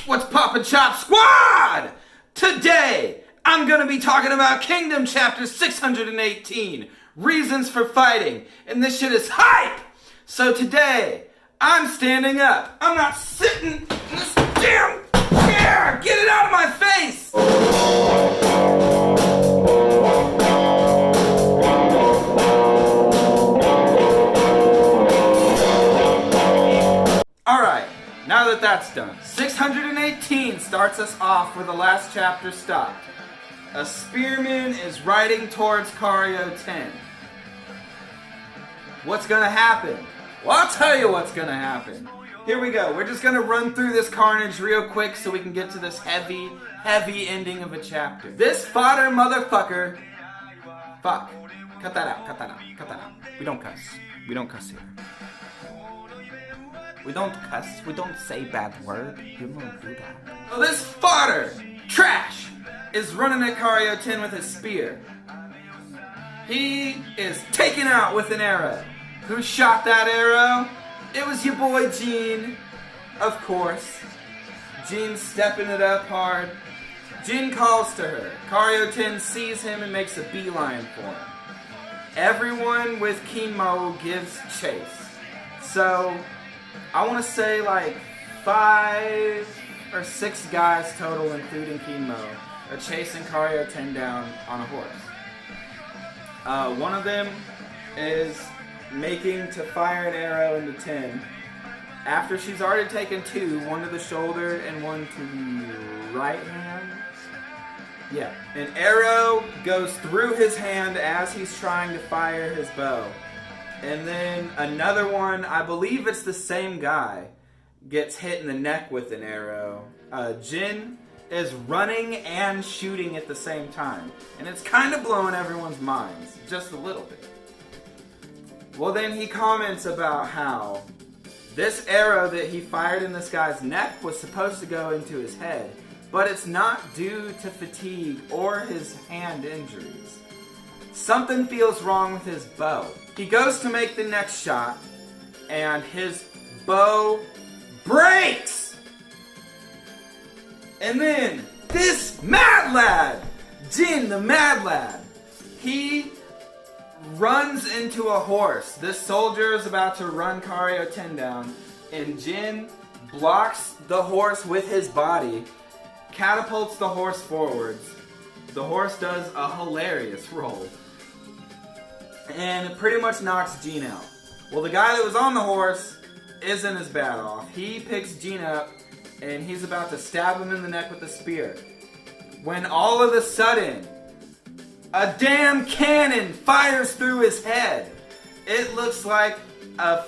What's Poppin' Chop Squad? Today, I'm gonna be talking about Kingdom Chapter 618, Reasons for Fighting, and this shit is hype! So today, I'm standing up. I'm not sitting in this damn chair! Get it out of my face! Alright, now that that's done, 618 starts us off where the last chapter stopped. A spearman is riding towards Cario 10. What's gonna happen? Well, I'll tell you what's gonna happen. Here we go. We're just gonna run through this carnage real quick so we can get to this heavy ending of a chapter. This fodder motherfucker... Fuck. Cut that out. We don't cuss. We don't cuss here. We don't cuss. We don't say bad word. You don't do that. So this fodder, trash, is running at Cario 10 with his spear. He is taken out with an arrow. Who shot that arrow? It was your boy Jean, of course. Jean stepping it up hard. Jean calls to her. Cario 10 sees him and makes a beeline for him. Everyone with Kinmo gives chase. So, I want to say like 5 or 6 guys total, including Kinmo, are chasing Cario 10 down on a horse. One of them is making to fire an arrow into 10. After she's already taken 2, one to the shoulder and one to the right hand. Yeah. An arrow goes through his hand as he's trying to fire his bow. And then another one, I believe it's the same guy, gets hit in the neck with an arrow. Jin is running and shooting at the same time. And it's kind of blowing everyone's minds, just a little bit. Well, then he comments about how this arrow that he fired in this guy's neck was supposed to go into his head, but it's not due to fatigue or his hand injuries. Something feels wrong with his bow. He goes to make the next shot, and his bow breaks! And then, this mad lad, Jin the mad lad, he runs into a horse. This soldier is about to run Cario 10 down, and Jin blocks the horse with his body, catapults the horse forwards. The horse does a hilarious roll, and it pretty much knocks Jin out. Well, the guy that was on the horse isn't as bad off. He picks Jin up, and he's about to stab him in the neck with a spear, when all of a sudden, a damn cannon fires through his head. It looks like a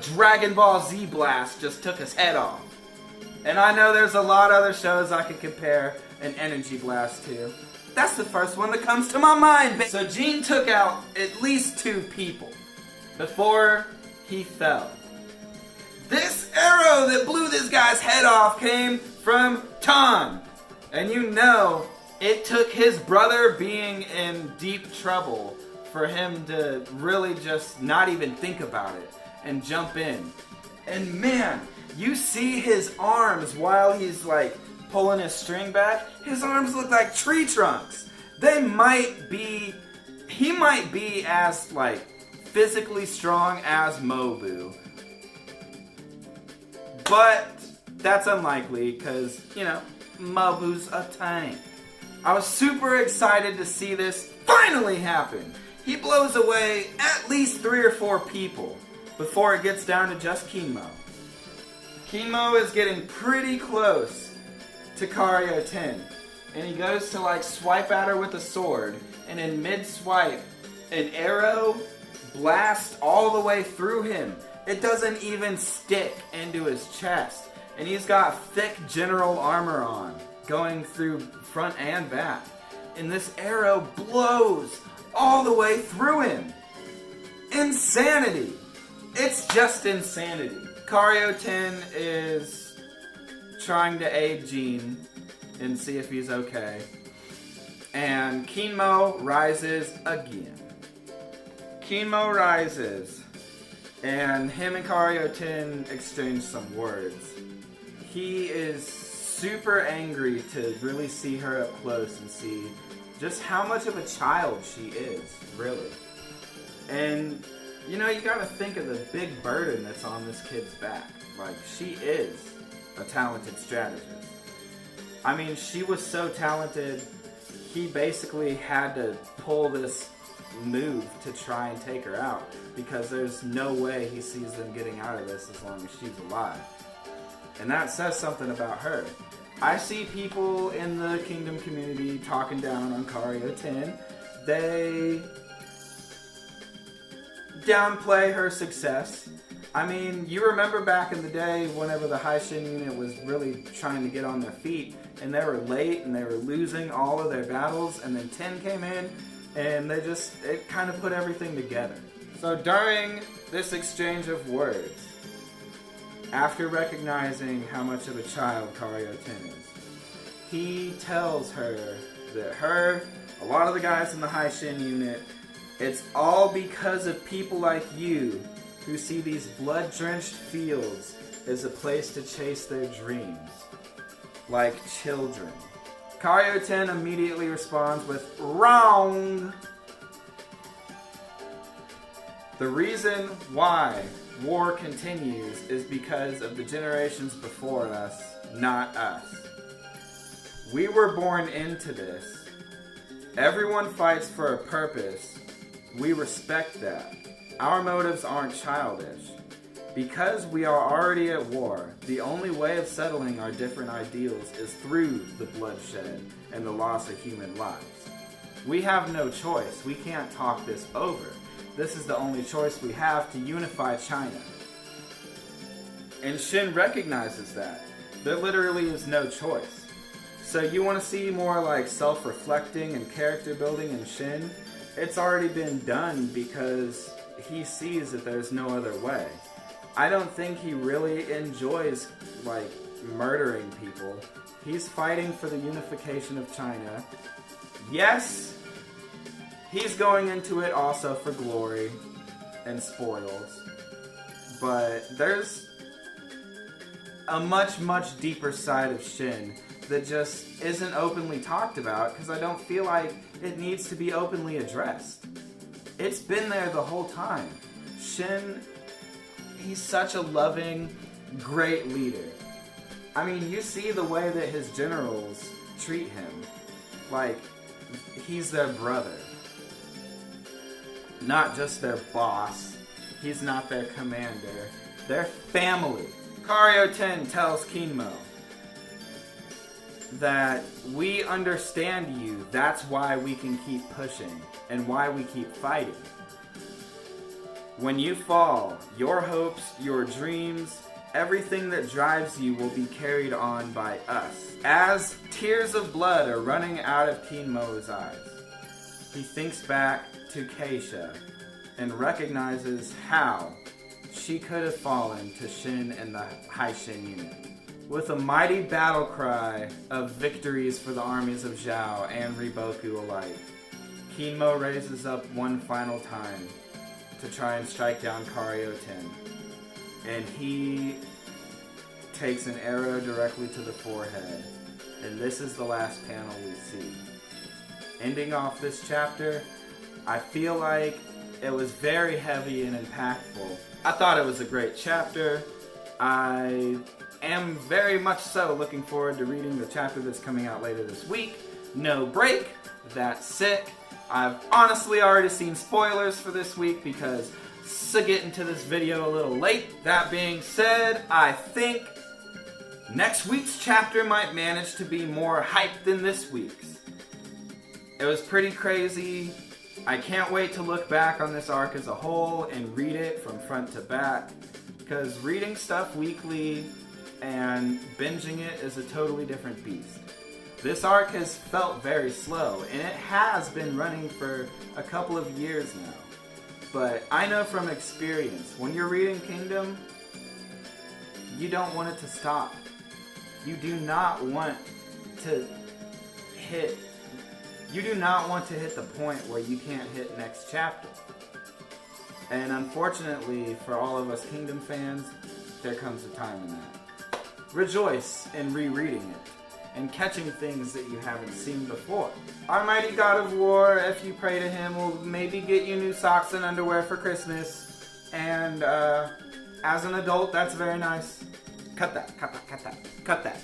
Dragon Ball Z blast just took his head off. And I know there's a lot of other shows I could compare an energy blast to. That's the first one that comes to my mind. So Jin took out at least 2 people before he fell. This arrow that blew this guy's head off came from Tan. And you know, it took his brother being in deep trouble for him to really just not even think about it and jump in. And man, you see his arms while he's like pulling his string back. His arms look like tree trunks. He might be as like physically strong as Mobu. But that's unlikely because, you know, Mobu's a tank. I was super excited to see this finally happen. He blows away at least 3 or 4 people before it gets down to just Kinmo. Kinmo is getting pretty close to Cario 10. And he goes to like swipe at her with a sword. And in mid-swipe, an arrow blasts all the way through him. It doesn't even stick into his chest. And he's got thick general armor on, going through front and back. And this arrow blows all the way through him. Insanity. It's just insanity. Cario 10 is trying to aid Jin and see if he's okay. And Kinmo rises again. Kinmo rises, and him and Cario 10 exchange some words. he is super angry to really see her up close and see just how much of a child she is, really. And, you know, you gotta think of the big burden that's on this kid's back. Like, she is a talented strategist. I mean, she was so talented, he basically had to pull this move to try and take her out, because there's no way he sees them getting out of this as long as she's alive. And that says something about her. I see people in the Kingdom community talking down on Kario 10. They downplay her success. I mean, you remember back in the day whenever the Haishin unit was really trying to get on their feet, and they were late and they were losing all of their battles, and then 10 came in and it kind of put everything together. So during this exchange of words, after recognizing how much of a child Kario 10 is, he tells her that a lot of the guys in the Haishin unit, it's all because of people like you who see these blood-drenched fields as a place to chase their dreams, like children. Kario 10 immediately responds with, "Wrong!" The reason why war continues is because of the generations before us, not us. We were born into this. Everyone fights for a purpose. We respect that. Our motives aren't childish. Because we are already at war, the only way of settling our different ideals is through the bloodshed and the loss of human lives. We have no choice. We can't talk this over. This is the only choice we have to unify China. And Shin recognizes that. There literally is no choice. So you want to see more like self-reflecting and character building in Shin? It's already been done because he sees that there's no other way. I don't think he really enjoys, like, murdering people. He's fighting for the unification of China. Yes, he's going into it also for glory and spoils. But there's a much, much deeper side of Shin that just isn't openly talked about because I don't feel like it needs to be openly addressed. It's been there the whole time. Shin, he's such a loving, great leader. I mean, you see the way that his generals treat him. Like, he's their brother. Not just their boss. He's not their commander. They're family. Kario 10 tells Kinmo that we understand you. That's why we can keep pushing and why we keep fighting. When you fall, your hopes, your dreams, everything that drives you will be carried on by us. As tears of blood are running out of Kinmo's eyes, he thinks back to Keisha and recognizes how she could have fallen to Shin and the Haishin unit. With a mighty battle cry of victories for the armies of Zhao and Riboku alike, Kinmo raises up one final time to try and strike down Kario 10. And he takes an arrow directly to the forehead. And this is the last panel we see. Ending off this chapter, I feel like it was very heavy and impactful. I thought it was a great chapter. I am very much so looking forward to reading the chapter that's coming out later this week. No Break, That's Sick. I've honestly already seen spoilers for this week because getting to this video a little late. That being said, I think next week's chapter might manage to be more hyped than this week's. It was pretty crazy. I can't wait to look back on this arc as a whole and read it from front to back, because reading stuff weekly and binging it is a totally different beast. This arc has felt very slow, and it has been running for a couple of years now. But I know from experience, when you're reading Kingdom, you don't want it to stop. You do not want to hit the point where you can't hit next chapter. And unfortunately, for all of us Kingdom fans, there comes a time in that. rejoice in rereading it and catching things that you haven't seen before. Our mighty God of War, if you pray to him, will maybe get you new socks and underwear for Christmas. And as an adult, that's very nice. Cut that.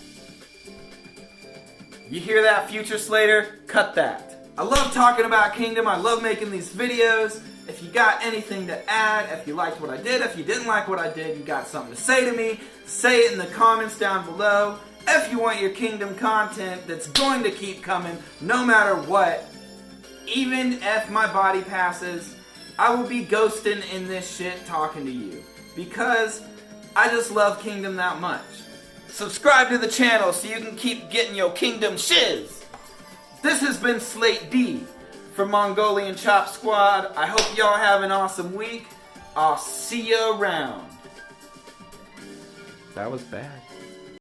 You hear that, future Slater? Cut that. I love talking about Kingdom. I love making these videos. If you got anything to add, if you liked what I did, if you didn't like what I did, you got something to say to me, say it in the comments down below. If you want your Kingdom content that's going to keep coming no matter what, even if my body passes, I will be ghosting in this shit talking to you. Because I just love Kingdom that much. Subscribe to the channel so you can keep getting your Kingdom shiz. This has been Slate D from Mongolian Chop Squad. I hope y'all have an awesome week. I'll see you around. That was bad.